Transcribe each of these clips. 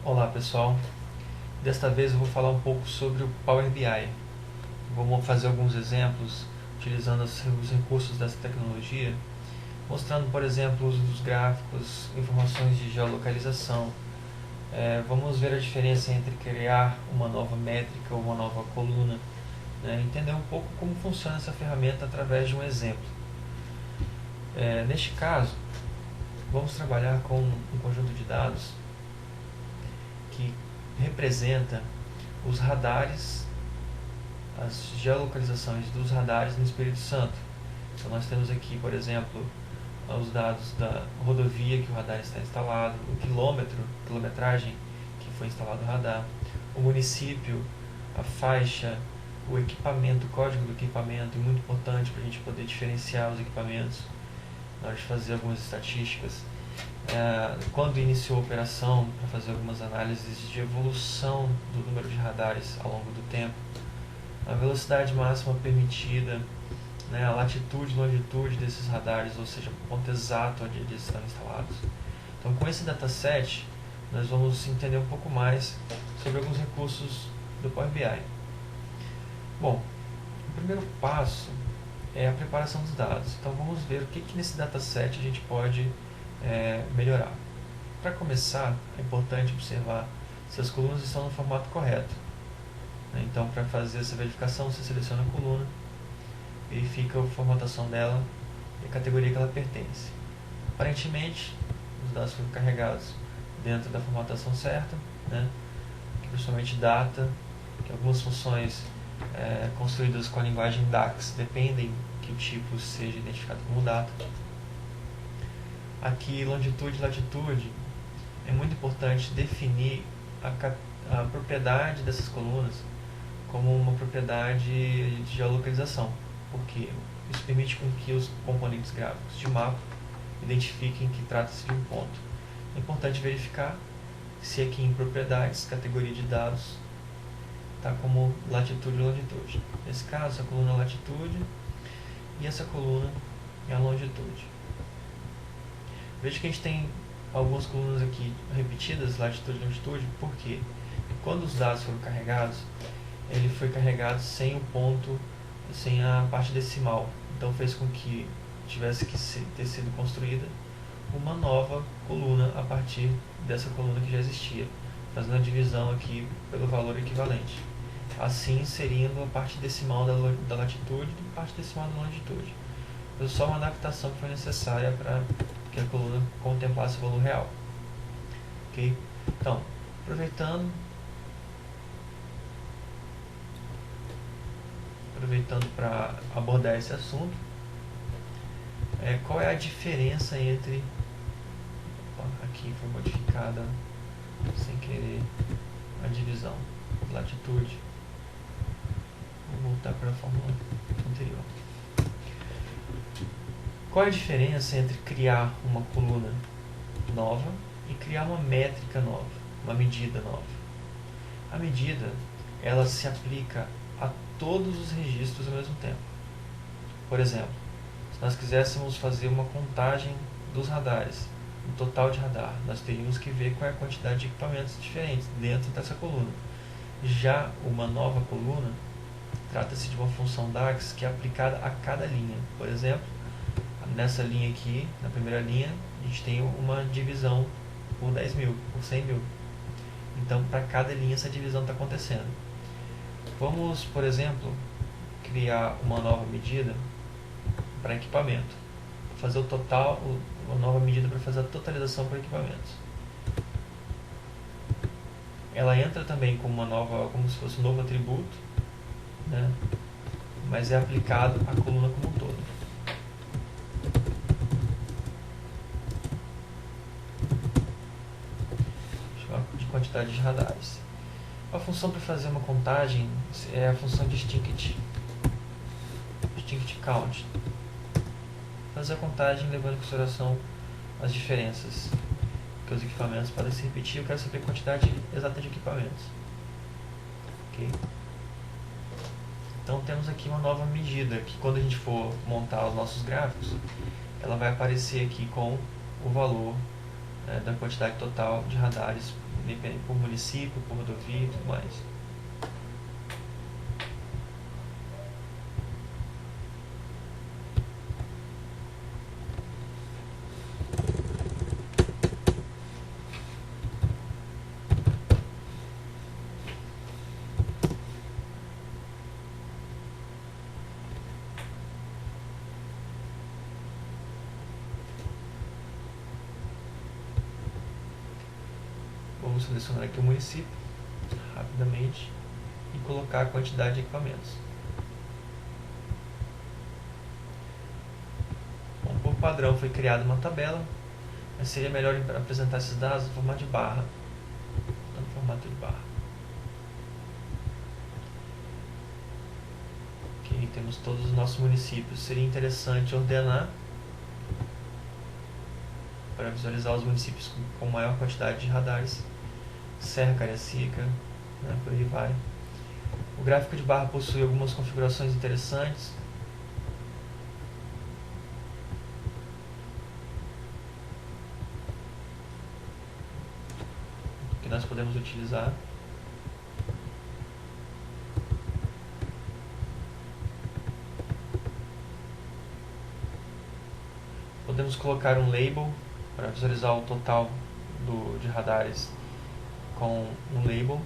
Olá pessoal, desta vez eu vou falar um pouco sobre o Power BI. Vou fazer alguns exemplos utilizando os recursos dessa tecnologia, mostrando, por exemplo, o uso dos gráficos, informações de geolocalização. Vamos ver a diferença entre criar uma nova métrica ou uma nova coluna, né? Entender um pouco como funciona essa ferramenta através de um exemplo. Neste caso, vamos trabalhar com um conjunto de dados que representa os radares, as geolocalizações dos radares no Espírito Santo. Então nós temos aqui, por exemplo, os dados da rodovia que o radar está instalado, o quilometragem que foi instalado o radar, o município, a faixa, o equipamento, o código do equipamento, muito importante para a gente poder diferenciar os equipamentos na hora de fazer algumas estatísticas. Quando iniciou a operação, para fazer algumas análises de evolução do número de radares ao longo do tempo, a velocidade máxima permitida, né, a latitude e longitude desses radares, ou seja, o ponto exato onde eles estão instalados. Então, com esse dataset, nós vamos entender um pouco mais sobre alguns recursos do Power BI. Bom, o primeiro passo é a preparação dos dados. Então, vamos ver o que nesse dataset a gente pode melhorar. Para começar, é importante observar se as colunas estão no formato correto. Então, para fazer essa verificação, você seleciona a coluna, verifica a formatação dela e a categoria que ela pertence. Aparentemente, os dados foram carregados dentro da formatação certa, né? Principalmente data, que algumas funções construídas com a linguagem DAX dependem que o tipo seja identificado como data. Aqui, longitude e latitude, é muito importante definir a propriedade dessas colunas como uma propriedade de geolocalização, porque isso permite com que os componentes gráficos de mapa identifiquem que trata-se de um ponto. É importante verificar se aqui em propriedades, categoria de dados, está como latitude e longitude. Nesse caso, a coluna é a latitude e essa coluna é a longitude. Veja que a gente tem algumas colunas aqui repetidas, latitude e longitude, porque quando os dados foram carregados, ele foi carregado sem o ponto, sem a parte decimal. Então fez com que tivesse que ter sido construída uma nova coluna a partir dessa coluna que já existia, fazendo a divisão aqui pelo valor equivalente. Assim, inserindo a parte decimal da latitude e a parte decimal da longitude. Foi só uma adaptação que foi necessária para que a coluna contemplasse o valor real. Ok? Então, aproveitando para abordar esse assunto, qual é a diferença entre... Aqui foi modificada sem querer a divisão, latitude. Vou voltar para a fórmula anterior. Qual é a diferença entre criar uma coluna nova e criar uma métrica nova, uma medida nova? A medida, ela se aplica a todos os registros ao mesmo tempo. Por exemplo, se nós quiséssemos fazer uma contagem dos radares, o total de radar, nós teríamos que ver qual é a quantidade de equipamentos diferentes dentro dessa coluna. Já uma nova coluna, trata-se de uma função DAX que é aplicada a cada linha. Por exemplo, nessa linha aqui, na primeira linha, a gente tem uma divisão por 10.000, por 100.000. Então, para cada linha, essa divisão está acontecendo. Vamos, por exemplo, criar uma nova medida para equipamento. Fazer o total, uma nova medida para fazer a totalização para equipamentos. Ela entra também como uma nova, como se fosse um novo atributo, né? Mas é aplicado à coluna como um todo. De quantidade de radares. A função para fazer uma contagem é a função distinct count. Fazer a contagem levando em consideração as diferenças, que os equipamentos podem se repetir. Eu quero saber a quantidade exata de equipamentos. Ok? Então temos aqui uma nova medida, que quando a gente for montar os nossos gráficos, ela vai aparecer aqui com o valor da quantidade total de radares por município, por rodovia e tudo mais. Vamos selecionar aqui o município, rapidamente, e colocar a quantidade de equipamentos. Bom, por padrão foi criada uma tabela, mas seria melhor apresentar esses dados no formato de barra. Então, no formato de barra. Ok, temos todos os nossos municípios. Seria interessante ordenar para visualizar os municípios com maior quantidade de radares. Serra, Cariacica, né, por aí vai. O gráfico de barra possui algumas configurações interessantes. Que nós podemos utilizar. Podemos colocar um label para visualizar o total de radares com um label. Ou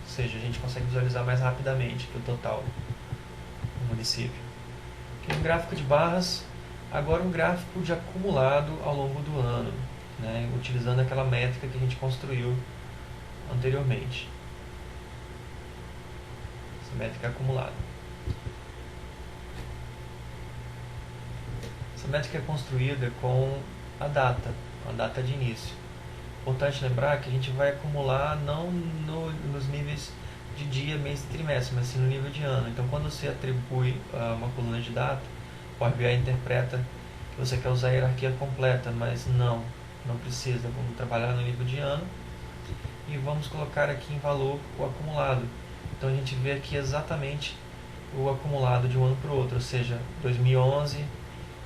seja, a gente consegue visualizar mais rapidamente que o total do município. Aqui no gráfico de barras, agora um gráfico de acumulado ao longo do ano, né, utilizando aquela métrica que a gente construiu anteriormente. Essa métrica acumulada. Essa métrica é construída com a data de início. Importante lembrar que a gente vai acumular não nos níveis de dia, mês e trimestre, mas sim no nível de ano. Então, quando você atribui uma coluna de data, o Power BI interpreta que você quer usar a hierarquia completa, mas não precisa. Vamos trabalhar no nível de ano e vamos colocar aqui em valor o acumulado. Então, a gente vê aqui exatamente o acumulado de um ano para o outro, ou seja, 2011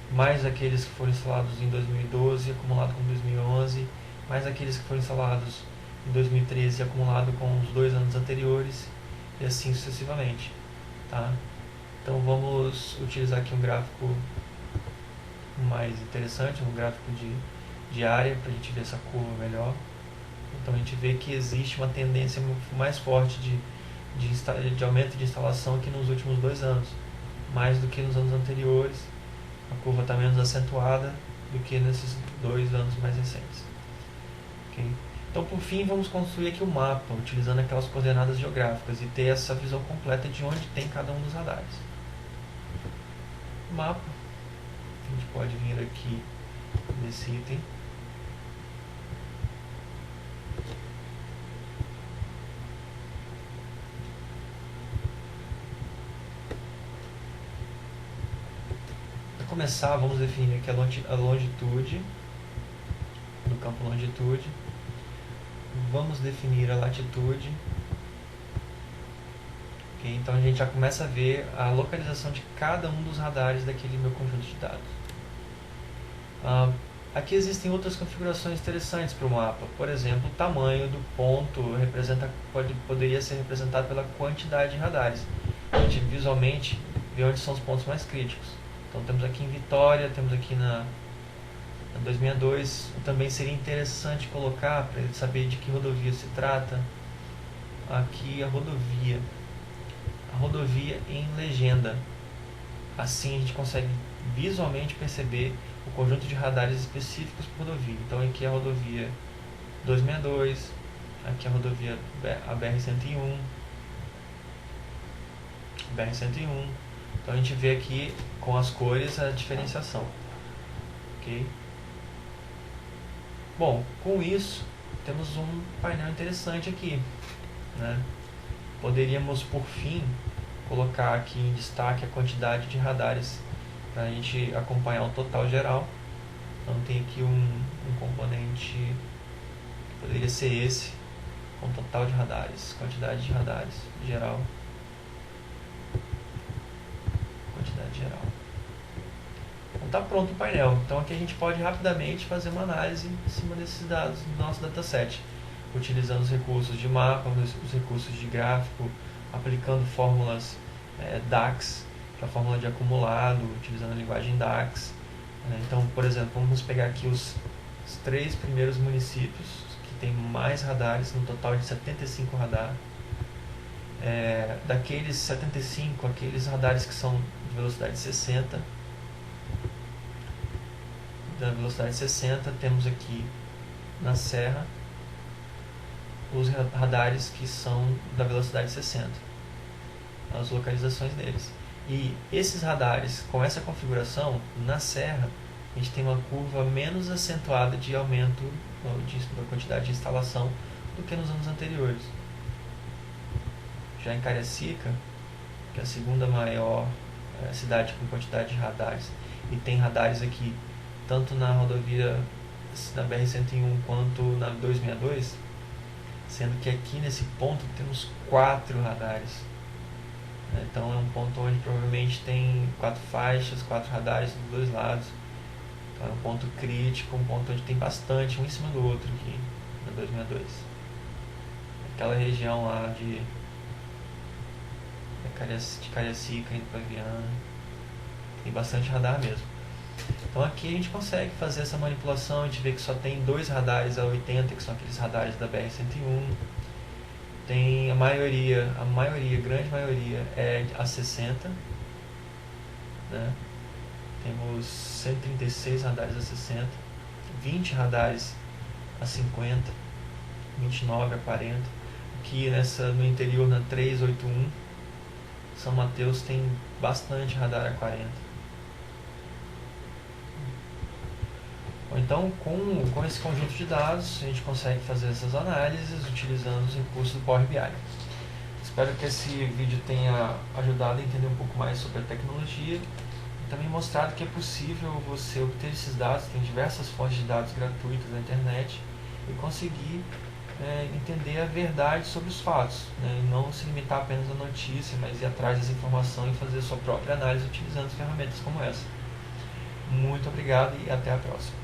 mais aqueles que foram instalados em 2012 acumulado com 2011, mais aqueles que foram instalados em 2013 acumulado com os 2 anos anteriores, e assim sucessivamente. Tá? Então vamos utilizar aqui um gráfico mais interessante, um gráfico de área, para a gente ver essa curva melhor. Então a gente vê que existe uma tendência mais forte de aumento de instalação aqui nos últimos 2 anos, mais do que nos anos anteriores. A curva está menos acentuada do que nesses 2 anos mais recentes. Okay? Então, por fim, vamos construir aqui o mapa, utilizando aquelas coordenadas geográficas e ter essa visão completa de onde tem cada um dos radares. Mapa, a gente pode vir aqui nesse item. Começar, vamos definir aqui a longitude, do campo longitude, vamos definir a latitude, okay? Então a gente já começa a ver a localização de cada um dos radares daquele meu conjunto de dados. Aqui existem outras configurações interessantes para o mapa, por exemplo, o tamanho do ponto poderia ser representado pela quantidade de radares. A gente visualmente vê onde são os pontos mais críticos. Então temos aqui em Vitória, temos aqui na 262, também seria interessante colocar, para ele saber de que rodovia se trata, aqui a rodovia em legenda. Assim a gente consegue visualmente perceber o conjunto de radares específicos por rodovia. Então aqui é a rodovia 262, aqui é a rodovia a BR-101, BR-101. Então a gente vê aqui com as cores a diferenciação. Ok? Bom, com isso temos um painel interessante aqui, né? Poderíamos por fim colocar aqui em destaque a quantidade de radares para a gente acompanhar o total geral. Então tem aqui um componente que poderia ser esse, com total de radares, quantidade de radares geral. está pronto o painel. Então aqui a gente pode rapidamente fazer uma análise em cima desses dados do nosso dataset, utilizando os recursos de mapa, os recursos de gráfico, aplicando fórmulas DAX, que é a fórmula de acumulado, utilizando a linguagem DAX. Então, por exemplo, vamos pegar aqui os 3 primeiros municípios que tem mais radares, no total de 75 radares. Daqueles 75, aqueles radares que são de velocidade 60, da velocidade 60, temos aqui na serra os radares que são da velocidade 60, as localizações deles. E esses radares, com essa configuração, na serra, a gente tem uma curva menos acentuada de aumento da quantidade de instalação do que nos anos anteriores. Já em Cariacica, que é a segunda maior cidade com quantidade de radares, e tem radares aqui tanto na rodovia, na BR-101 quanto na 262, sendo que aqui nesse ponto temos 4 radares. Então é um ponto onde provavelmente tem 4 faixas, 4 radares dos dois lados. Então é um ponto crítico, um ponto onde tem bastante, um em cima do outro aqui na 262. Aquela região lá de Cariacica indo para Viana, tem bastante radar mesmo. Então aqui a gente consegue fazer essa manipulação, a gente vê que só tem 2 radares a 80, que são aqueles radares da BR-101. Tem a grande maioria é a 60, né? Temos 136 radares a 60, 20 radares a 50, 29 a 40. Aqui no interior, na 381, São Mateus tem bastante radar a 40. Então, com esse conjunto de dados, a gente consegue fazer essas análises utilizando os recursos do Power BI. Espero que esse vídeo tenha ajudado a entender um pouco mais sobre a tecnologia e também mostrado que é possível você obter esses dados, tem diversas fontes de dados gratuitas na internet, e conseguir entender a verdade sobre os fatos, né? E não se limitar apenas à notícia, mas ir atrás dessa informação e fazer a sua própria análise utilizando ferramentas como essa. Muito obrigado e até a próxima.